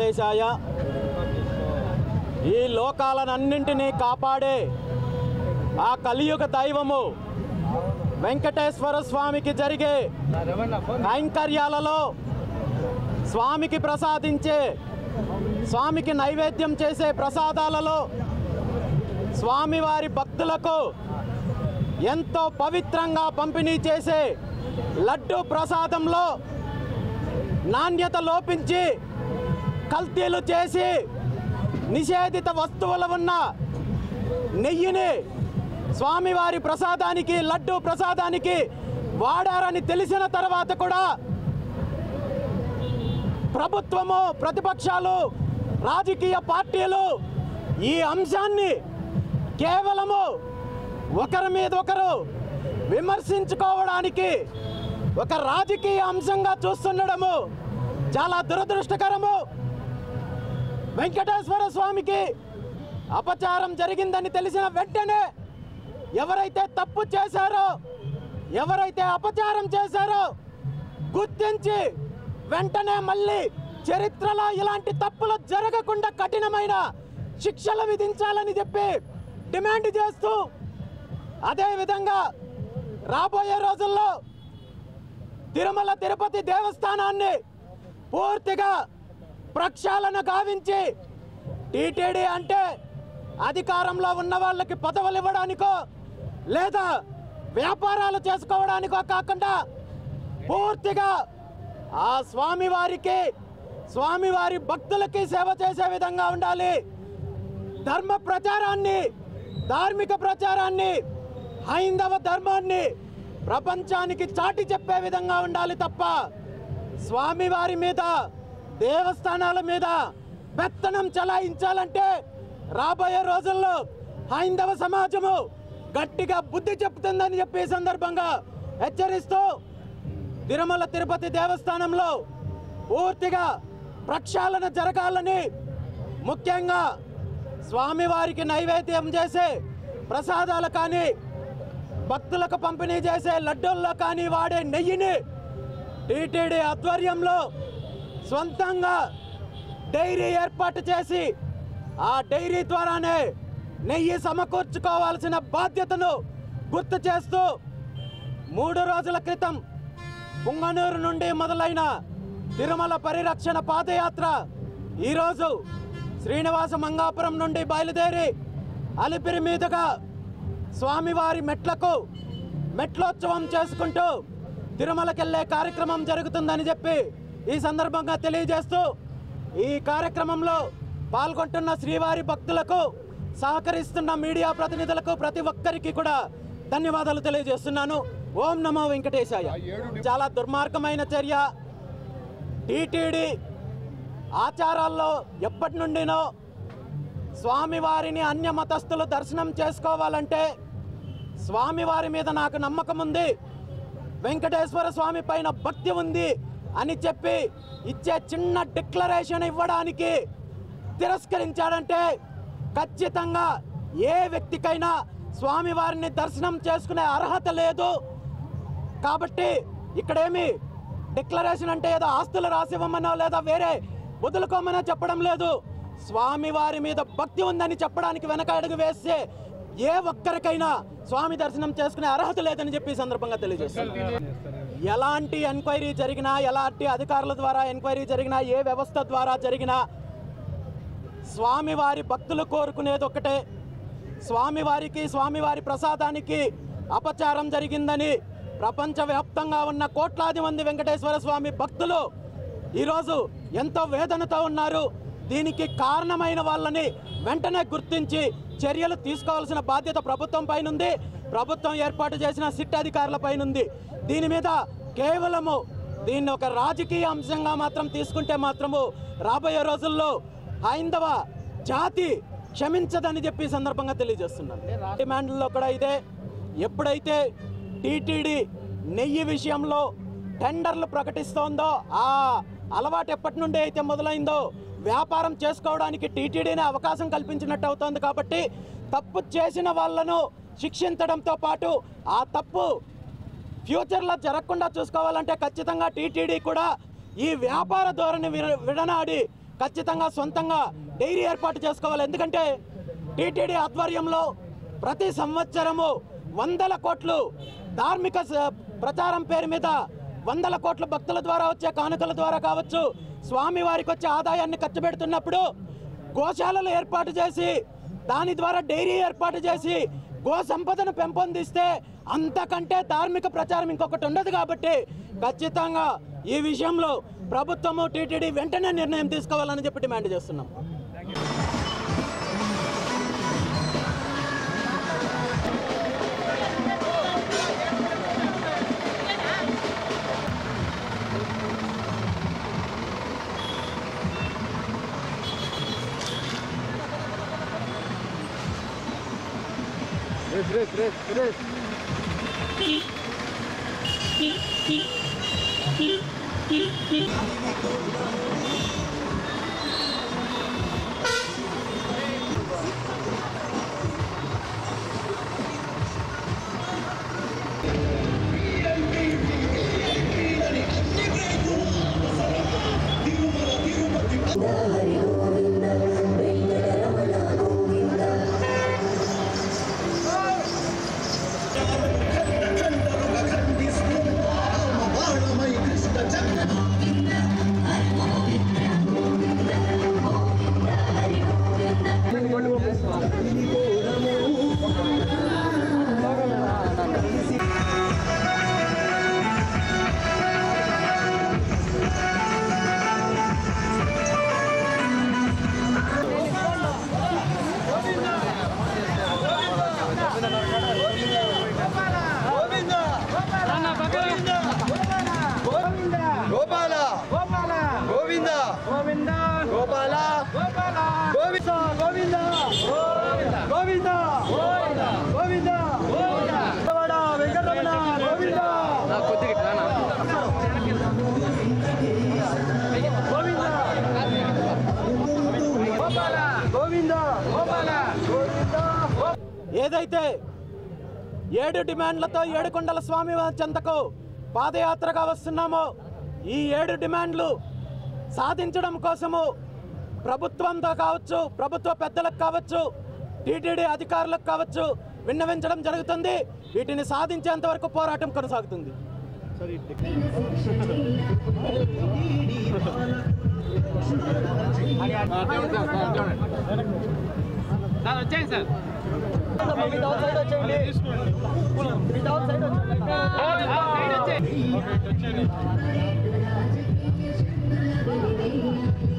వెంకటేశాయ. ఈ లోకాలన్నింటినీ కాపాడే ఆ కలియుగ దైవము వెంకటేశ్వర స్వామికి జరిగే కైంకర్యాలలో స్వామికి ప్రసాదించే, స్వామికి నైవేద్యం చేసే ప్రసాదాలలో స్వామివారి భక్తులకు ఎంతో పవిత్రంగా పంపిణీ చేసే లడ్డు ప్రసాదంలో నాణ్యత లోపించి కల్తీలు చేసి నిషేధిత వస్తువులు ఉన్న నెయ్యిని స్వామివారి ప్రసాదానికి, లడ్డు ప్రసాదానికి వాడారని తెలిసిన తర్వాత కూడా ప్రభుత్వము, ప్రతిపక్షాలు, రాజకీయ పార్టీలు ఈ అంశాన్ని కేవలము ఒకరి మీద ఒకరు విమర్శించుకోవడానికి ఒక రాజకీయ అంశంగా చూస్తుండడము చాలా దురదృష్టకరము. వెంకటేశ్వర స్వామికి అపచారం జరిగిందని తెలిసిన వెంటనే ఎవరైతే తప్పు చేశారో, ఎవరైతే అపచారం చేశారో గుర్తించి వెంటనే మళ్ళీ చరిత్రలో ఇలాంటి తప్పులు జరగకుండా కఠినమైన శిక్షలు విధించాలని చెప్పి డిమాండ్ చేస్తూ, అదేవిధంగా రాబోయే రోజుల్లో తిరుమల తిరుపతి దేవస్థానాన్ని పూర్తిగా ప్రక్షాళన గావించి, టీటీడీ అంటే అధికారంలో ఉన్న వాళ్ళకి పదవులు ఇవ్వడానికో లేదా వ్యాపారాలు చేసుకోవడానికో కాకుండా పూర్తిగా ఆ స్వామివారికి, స్వామివారి భక్తులకి సేవ చేసే విధంగా ఉండాలి. ధర్మ ప్రచారాన్ని, ధార్మిక ప్రచారాన్ని, హైందవ ధర్మాన్ని ప్రపంచానికి చాటి చెప్పే విధంగా ఉండాలి తప్ప స్వామివారి మీద, దేవస్థానాల మీద పెత్తనం చలాయించాలంటే రాబోయే రోజుల్లో హైందవ సమాజము గట్టిగా బుద్ధి చెప్తుందని చెప్పి సందర్భంగా హెచ్చరిస్తూ, తిరుమల తిరుపతి దేవస్థానంలో పూర్తిగా ప్రక్షాళన జరగాలని, ముఖ్యంగా స్వామివారికి నైవేద్యం చేసే ప్రసాదాలు కానీ, భక్తులకు పంపిణీ చేసే లడ్డూల్లో కానీ వాడే నెయ్యిని టీటీడీ ఆధ్వర్యంలో సొంతంగా డైరీ ఏర్పాటు చేసి ఆ డైరీ ద్వారానే నెయ్యి సమకూర్చుకోవాల్సిన బాధ్యతను గుర్తు చేస్తూ, 3 రోజుల క్రితం పుంగనూరు నుండి మొదలైన తిరుమల పరిరక్షణ పాదయాత్ర ఈరోజు శ్రీనివాస మంగాపురం నుండి బయలుదేరి అలిపిరి మీదుగా స్వామివారి మెట్లోత్సవం చేసుకుంటూ తిరుమలకెళ్ళే కార్యక్రమం జరుగుతుందని చెప్పి ఈ సందర్భంగా తెలియజేస్తూ, ఈ కార్యక్రమంలో పాల్గొంటున్న శ్రీవారి భక్తులకు, సహకరిస్తున్న మీడియా ప్రతినిధులకు ప్రతి ఒక్కరికి కూడా ధన్యవాదాలు తెలియజేస్తున్నాను. ఓం నమో వెంకటేశాయ. చాలా దుర్మార్గమైన చర్య. టీటీడీ ఆచారాల్లో ఎప్పటి నుండినో స్వామివారిని అన్య మతస్థులు దర్శనం చేసుకోవాలంటే స్వామివారి మీద నాకు నమ్మకం ఉంది, వెంకటేశ్వర స్వామి పైన భక్తి ఉంది అని చెప్పి ఇచ్చే చిన్న డిక్లరేషన్ ఇవ్వడానికి తిరస్కరించాడంటే ఖచ్చితంగా ఏ వ్యక్తికైనా స్వామివారిని దర్శనం చేసుకునే అర్హత లేదు. కాబట్టి ఇక్కడేమి డిక్లరేషన్ అంటే ఏదో ఆస్తులు రాసివ్వమనో లేదా వేరే వదులుకోమనో చెప్పడం లేదు. స్వామివారి మీద భక్తి ఉందని చెప్పడానికి వెనక అడుగు వేస్తే ఏ ఒక్కరికైనా స్వామి దర్శనం చేసుకునే అర్హత లేదని చెప్పి సందర్భంగా తెలియజేస్తున్నాను. ఎలాంటి ఎంక్వైరీ జరిగినా, ఎలాంటి అధికారుల ద్వారా ఎంక్వైరీ జరిగినా, ఏ వ్యవస్థ ద్వారా జరిగినా స్వామివారి భక్తులు కోరుకునేది ఒక్కటే, స్వామివారికి, స్వామివారి ప్రసాదానికి అపచారం జరిగిందని ప్రపంచవ్యాప్తంగా ఉన్న కోట్లాది మంది వెంకటేశ్వర స్వామి భక్తులు ఈరోజు ఎంతో వేదనతో ఉన్నారు. దీనికి కారణమైన వాళ్ళని వెంటనే గుర్తించి చర్యలు తీసుకోవాల్సిన బాధ్యత ప్రభుత్వం పైన ఉంది, ప్రభుత్వం ఏర్పాటు చేసిన సిట్ అధికారుల పైన ఉంది. దీని మీద కేవలము దీన్ని ఒక రాజకీయ అంశంగా మాత్రం తీసుకుంటే మాత్రము రాబోయే రోజుల్లో హైందవ జాతి క్షమించదని చెప్పి సందర్భంగా తెలియజేస్తున్నాను. డిమాండ్లో కూడా ఇదే. ఎప్పుడైతే టీటీడీ నెయ్యి విషయంలో టెండర్లు ప్రకటిస్తోందో, ఆ అలవాటు ఎప్పటి నుండి అయితే మొదలైందో వ్యాపారం చేసుకోవడానికి టీటీడీనే అవకాశం కల్పించినట్టు అవుతోంది. కాబట్టి తప్పు చేసిన వాళ్ళను శిక్షించడంతో పాటు ఆ తప్పు ఫ్యూచర్లో జరగకుండా చూసుకోవాలంటే ఖచ్చితంగా టీటీడీ కూడా ఈ వ్యాపార ధోరణి విడనాడి ఖచ్చితంగా సొంతంగా డైరీ ఏర్పాటు చేసుకోవాలి. ఎందుకంటే టీటీడీ ఆధ్వర్యంలో ప్రతి సంవత్సరము 100 కోట్లు ధార్మిక ప్రచారం పేరు మీద 100 కోట్ల భక్తుల ద్వారా వచ్చే కానుకల ద్వారా కావచ్చు, స్వామివారికి వచ్చే ఆదాయాన్ని ఖర్చు పెడుతున్నప్పుడు గోశాలలు ఏర్పాటు చేసి దాని ద్వారా డైరీ ఏర్పాటు చేసి గో సంపదను పెంపొందిస్తే అంతకంటే ధార్మిక ప్రచారం ఇంకొకటి ఉండదు. కాబట్టి ఖచ్చితంగా ఈ విషయంలో ప్రభుత్వము టీటీడీ వెంటనే నిర్ణయం తీసుకోవాలని చెప్పి డిమాండ్ చేస్తున్నాం. Tres. ఏదైతే 7 డిమాండ్లతో ఏడుకొండల స్వామి చెంతకు పాదయాత్రగా వస్తున్నామో ఈ 7 డిమాండ్లు సాధించడం కోసము ప్రభుత్వంతో కావచ్చు, ప్రభుత్వ పెద్దలకు కావచ్చు, టీటీడీ అధికారులకు కావచ్చు విన్నవించడం జరుగుతుంది. వీటిని సాధించేంత వరకు పోరాటం కొనసాగుతుంది. వచ్చేయండి సార్. Without side